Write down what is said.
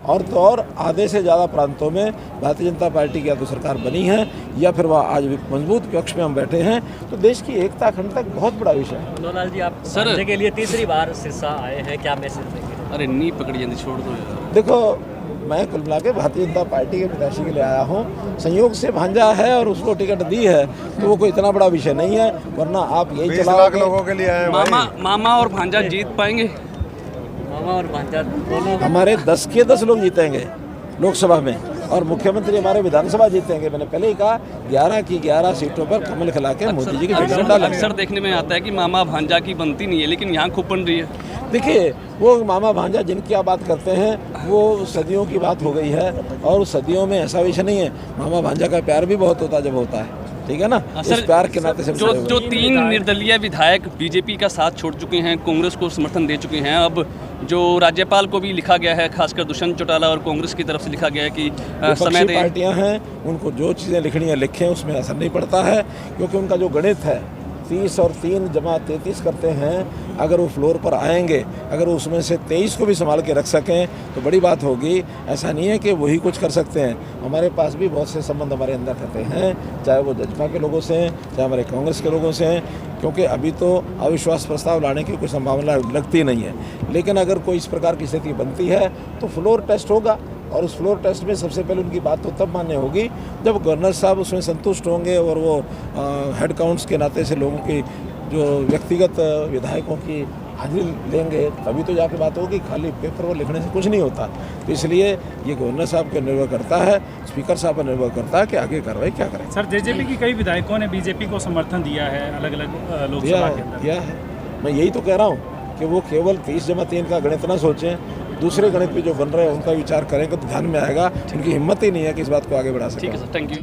और तो और आधे से ज़्यादा प्रांतों में भारतीय जनता पार्टी की या तो सरकार बनी है या फिर वह आज भी मजबूत विपक्ष में हम बैठे हैं। तो देश की एकता अखंडता बहुत बड़ा विषय है। मनोहर जी, आप सर के लिए तीसरी बार सिरसा आए हैं, क्या मैसेज देंगे? अरे नी पकड़ी जाती, छोड़ दो यार। देखो, मैं कुल मिला के भारतीय जनता पार्टी के प्रत्याशी के लिए आया हूँ। संयोग से भांजा है और उसको टिकट दी है, तो वो कोई इतना बड़ा विषय नहीं है। वरना आप यही 20 लाख लोगों के लिए आए हैं। मामा और भांजा जीत पाएंगे? मामा और भांजा दोनों हमारे 10 के 10 लोग जीतेंगे लोकसभा में, और मुख्यमंत्री हमारे विधानसभा जीतेंगे। मैंने पहले ही कहा 11 की 11 सीटों पर कमल खिला के मोदी जी की झंडा डालेंगे। अक्सर देखने में आता है कि मामा भांजा की बनती नहीं है, लेकिन यहाँ खूब बन रही है। देखिए, वो मामा भांजा जिनकी आप बात करते हैं वो सदियों की बात हो गई है, और सदियों में ऐसा विषय नहीं है। मामा भांजा का प्यार भी बहुत होता है जब होता है, ठीक है ना। इस प्यार के नाते से जो 3 निर्दलीय विधायक बीजेपी का साथ छोड़ चुके हैं, कांग्रेस को समर्थन दे चुके हैं, अब जो राज्यपाल को भी लिखा गया है, खासकर दुष्यंत चौटाला और कांग्रेस की तरफ से लिखा गया है कि समय दें। पार्टियां हैं, उनको जो चीज़ें लिखनी है लिखें, उसमें असर नहीं पड़ता है, क्योंकि उनका जो गणित है 30 और 3 जमा 33 करते हैं। अगर वो फ्लोर पर आएंगे, अगर उसमें से 23 को भी संभाल के रख सकें तो बड़ी बात होगी। ऐसा नहीं है कि वही कुछ कर सकते हैं। हमारे पास भी बहुत से संबंध हमारे अंदर रहते हैं, चाहे वो जजपा के लोगों से हैं, चाहे हमारे कांग्रेस के लोगों से हैं, क्योंकि अभी तो अविश्वास प्रस्ताव लाने की कोई संभावना लगती नहीं है। लेकिन अगर कोई इस प्रकार की स्थिति बनती है तो फ्लोर टेस्ट होगा, और उस फ्लोर टेस्ट में सबसे पहले उनकी बात तो तब मान्य होगी जब गवर्नर साहब उसमें संतुष्ट होंगे, और वो हेड काउंट्स के नाते से लोगों की जो व्यक्तिगत विधायकों की हाजिरी लेंगे, तभी तो जाके बात होगी। खाली पेपर वो लिखने से कुछ नहीं होता। तो इसलिए ये गवर्नर साहब पर निर्भर करता है, स्पीकर साहब पर निर्भर करता है कि आगे कार्रवाई क्या करें। सर, जेजेपी की कई विधायकों ने बीजेपी को समर्थन दिया है अलग अलग लोकसभा के अंदर। दिया है। मैं यही तो कह रहा हूँ कि वो केवल 30 जमा 3 का गणित ना सोचें, दूसरे गणित पे जो बन रहे हैं उनका विचार करें तो ध्यान में आएगा। इनकी हिम्मत ही नहीं है कि इस बात को आगे बढ़ा सकें। ठीक है सर, थैंक यू।